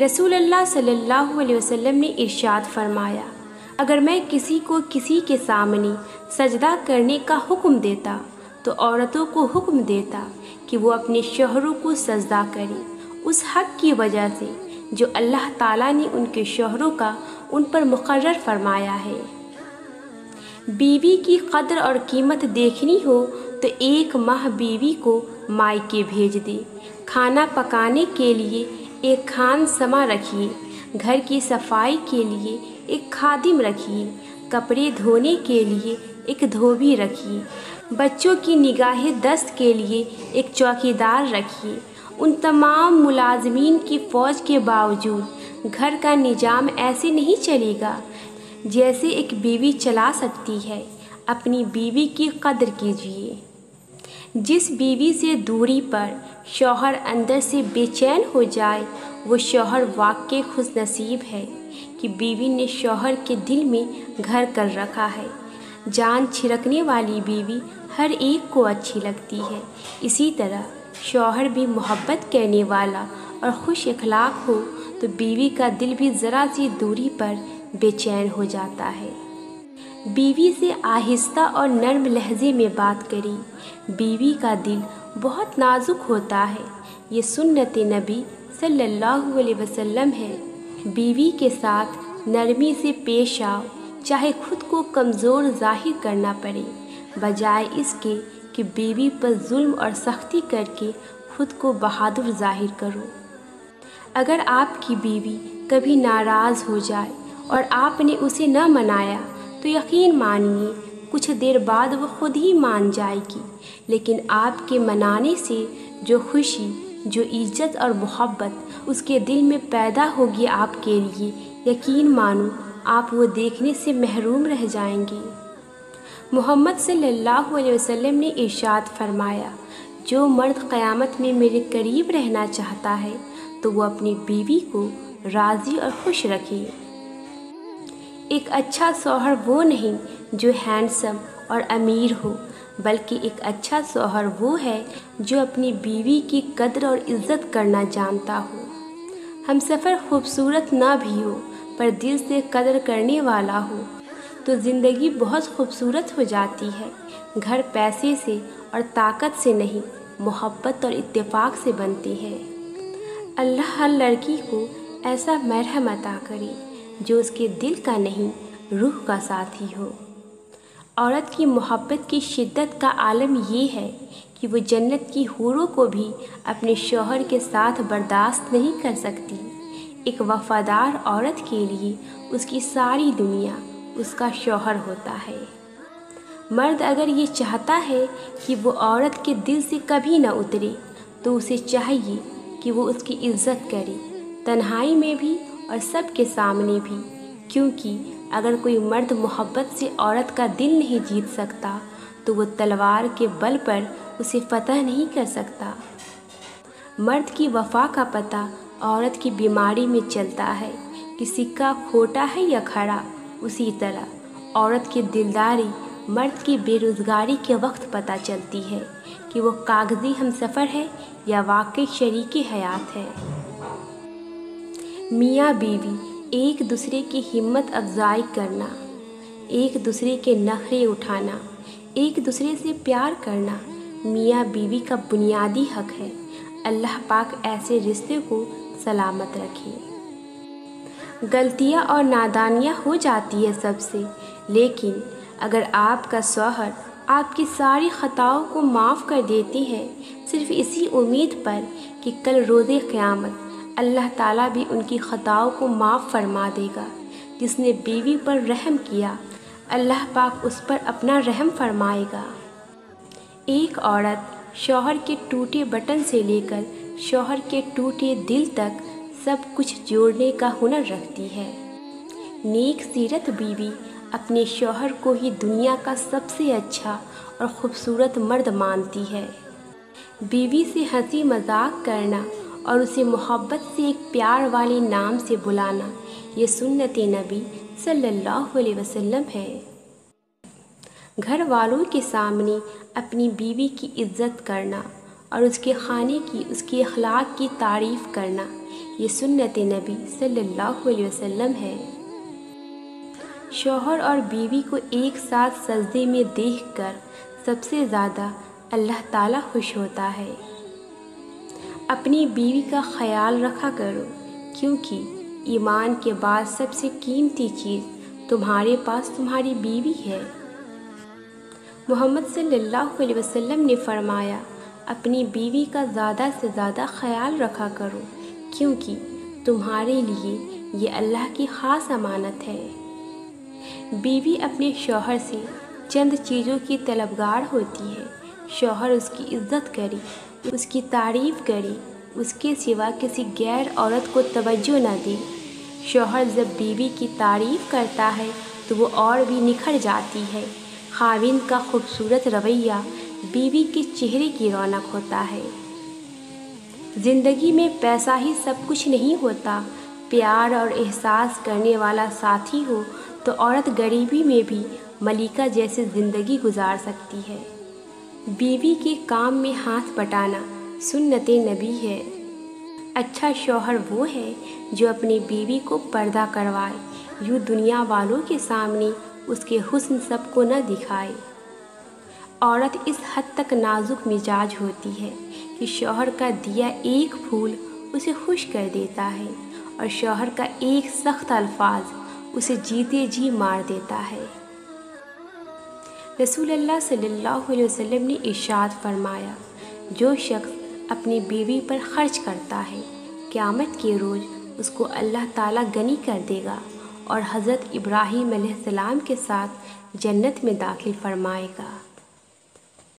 رسول اللہ صلی اللہ علیہ وسلم نے ارشاد فرمایا، اگر میں کسی کو کسی کے سامنے سجدہ کرنے کا حکم دیتا تو عورتوں کو حکم دیتا کہ وہ اپنے شوہروں کو سجدہ کریں، اس حق کی وجہ سے جو اللہ تعالیٰ نے ان کے شوہروں کا ان پر مقرر فرمایا ہے۔ بیوی کی قدر اور قیمت دیکھنی ہو تو 1 ماہ بیوی کو مائکے بھیج دے، کھانا پکانے کے لیے ایک خانسما رکھیے، گھر کی صفائی کے لیے ایک خادم رکھیے، کپڑے دھونے کے لیے ایک دھوبی رکھیے، بچوں کی نگاہ دست کے لیے ایک چوکیدار رکھیے۔ ان تمام ملازمین کی فوج کے باوجود گھر کا نظام ایسے نہیں چلے گا جیسے ایک بیوی چلا سکتی ہے۔ اپنی بیوی کی قدر کیجیے۔ جس بیوی سے دوری پر شوہر اندر سے بے چین ہو جائے وہ شوہر واقعی خوش نصیب ہے کہ بیوی نے شوہر کے دل میں گھر کر رکھا ہے۔ جان چھڑکنے والی بیوی ہر ایک کو اچھی لگتی ہے، اسی طرح شوہر بھی محبت کرنے والا اور خوش اخلاق ہو تو بیوی کا دل بھی ذرا سی دوری پر بے چین ہو جاتا ہے۔ بیوی سے آہستہ اور نرم لہجے میں بات کریں۔ بیوی کا دل بہت نازک ہوتا ہے، یہ سنت نبی صلی اللہ علیہ وسلم ہے۔ بیوی کے ساتھ نرمی سے پیش آؤ، چاہے خود کو کمزور ظاہر کرنا پڑے، بجائے اس کے کہ بیوی پر ظلم اور سختی کر کے خود کو بہادر ظاہر کرو۔ اگر آپ کی بیوی کبھی ناراض ہو جائے اور آپ نے اسے نہ منایا تو یقین مانیے کچھ دیر بعد وہ خود ہی مان جائے گی، لیکن آپ کے منانے سے جو خوشی، جو عزت اور محبت اس کے دل میں پیدا ہوگی آپ کے لیے، یقین مانو آپ وہ دیکھنے سے محروم رہ جائیں گے۔ محمد صلی اللہ علیہ وسلم نے ارشاد فرمایا، جو مرد قیامت میں میرے قریب رہنا چاہتا ہے تو وہ اپنی بیوی کو راضی اور خوش رکھے۔ ایک اچھا شوہر وہ نہیں جو ہینڈسم اور امیر ہو، بلکہ ایک اچھا شوہر وہ ہے جو اپنی بیوی کی قدر اور عزت کرنا جانتا ہو۔ ہم سفر خوبصورت نہ بھی ہو پر دل سے قدر کرنے والا ہو تو زندگی بہت خوبصورت ہو جاتی ہے۔ گھر پیسے سے اور طاقت سے نہیں، محبت اور اتفاق سے بنتی ہے۔ اللہ ہر لڑکی کو ایسا مرحم عطا کرے جو اس کے دل کا نہیں روح کا ساتھی ہو۔ عورت کی محبت کی شدت کا عالم یہ ہے کہ وہ جنت کی حوروں کو بھی اپنے شوہر کے ساتھ برداشت نہیں کر سکتی۔ ایک وفادار عورت کے لیے اس کی ساری دنیا اس کا شوہر ہوتا ہے۔ مرد اگر یہ چاہتا ہے کہ وہ عورت کے دل سے کبھی نہ اترے تو اسے چاہیے کہ وہ اس کی عزت کرے، تنہائی میں بھی اور سب کے سامنے بھی، کیونکہ اگر کوئی مرد محبت سے عورت کا دل نہیں جیت سکتا تو وہ تلوار کے بل پر اسے فتح نہیں کر سکتا۔ مرد کی وفا کا پتہ عورت کی بیماری میں چلتا ہے کہ سکہ کھوٹا ہے یا کھڑا، اسی طرح عورت کی دلداری مرد کی بے روزگاری کے وقت پتہ چلتی ہے کہ وہ کاغذی ہمسفر ہے یا واقعی شریک حیات ہے۔ میاں بیوی ایک دوسرے کی ہمت افزائی کرنا، ایک دوسرے کے نخرے اٹھانا، ایک دوسرے سے پیار کرنا میاں بیوی کا بنیادی حق ہے۔ اللہ پاک ایسے رشتے کو سلامت رکھے۔ غلطیاں اور نادانیاں ہو جاتی ہے سب سے، لیکن اگر آپ کا شوہر آپ کی ساری خطاؤں کو معاف کر دیتی ہے صرف اسی امید پر کہ کل روز قیامت اللہ تعالیٰ بھی ان کی خطاؤں کو معاف فرما دے گا، جس نے بیوی پر رحم کیا اللہ پاک اس پر اپنا رحم فرمائے گا۔ ایک عورت شوہر کے ٹوٹے بٹن سے لے کر شوہر کے ٹوٹے دل تک سب کچھ جوڑنے کا ہنر رکھتی ہے۔ نیک سیرت بیوی اپنے شوہر کو ہی دنیا کا سب سے اچھا اور خوبصورت مرد مانتی ہے۔ بیوی سے ہنسی مذاق کرنا اور اسے محبت سے ایک پیار والے نام سے بلانا یہ سنت نبی صلی اللہ علیہ وسلم ہے۔ گھر والوں کے سامنے اپنی بیوی کی عزت کرنا اور اس کے کھانے کی، اس کی اخلاق کی تعریف کرنا یہ سنت نبی صلی اللہ علیہ وسلم ہے۔ شوہر اور بیوی کو ایک ساتھ سجدے میں دیکھ کر سب سے زیادہ اللہ تعالیٰ خوش ہوتا ہے۔ اپنی بیوی کا خیال رکھا کرو، کیونکہ ایمان کے بعد سب سے قیمتی چیز تمہارے پاس تمہاری بیوی ہے۔ محمد صلی اللہ علیہ وسلم نے فرمایا، اپنی بیوی کا زیادہ سے زیادہ خیال رکھا کرو، کیونکہ تمہارے لیے یہ اللہ کی خاص امانت ہے۔ بیوی اپنے شوہر سے چند چیزوں کی طلبگار ہوتی ہے۔ شوہر اس کی عزت کرے، اس کی تعریف کرے، اس کے سوا کسی غیر عورت کو توجہ نہ دے۔ شوہر جب بیوی کی تعریف کرتا ہے تو وہ اور بھی نکھر جاتی ہے۔ خاوند کا خوبصورت رویہ بیوی کے چہرے کی رونق ہوتا ہے۔ زندگی میں پیسہ ہی سب کچھ نہیں ہوتا، پیار اور احساس کرنے والا ساتھی ہو تو عورت غریبی میں بھی ملکہ جیسے زندگی گزار سکتی ہے۔ بیوی کے کام میں ہاتھ بٹانا سنت نبی ہے۔ اچھا شوہر وہ ہے جو اپنی بیوی کو پردہ کروائے، یوں دنیا والوں کے سامنے اس کے حسن سب کو نہ دکھائے۔ عورت اس حد تک نازک مزاج ہوتی ہے کہ شوہر کا دیا ایک پھول اسے خوش کر دیتا ہے، اور شوہر کا ایک سخت الفاظ اسے جیتے جی مار دیتا ہے۔ رسول اللہ صلی اللہ علیہ وسلم نے ارشاد فرمایا، جو شخص اپنی بیوی پر خرچ کرتا ہے، قیامت کے روز اس کو اللہ تعالیٰ غنی کر دے گا اور حضرت ابراہیم علیہ السلام کے ساتھ جنت میں داخل فرمائے گا۔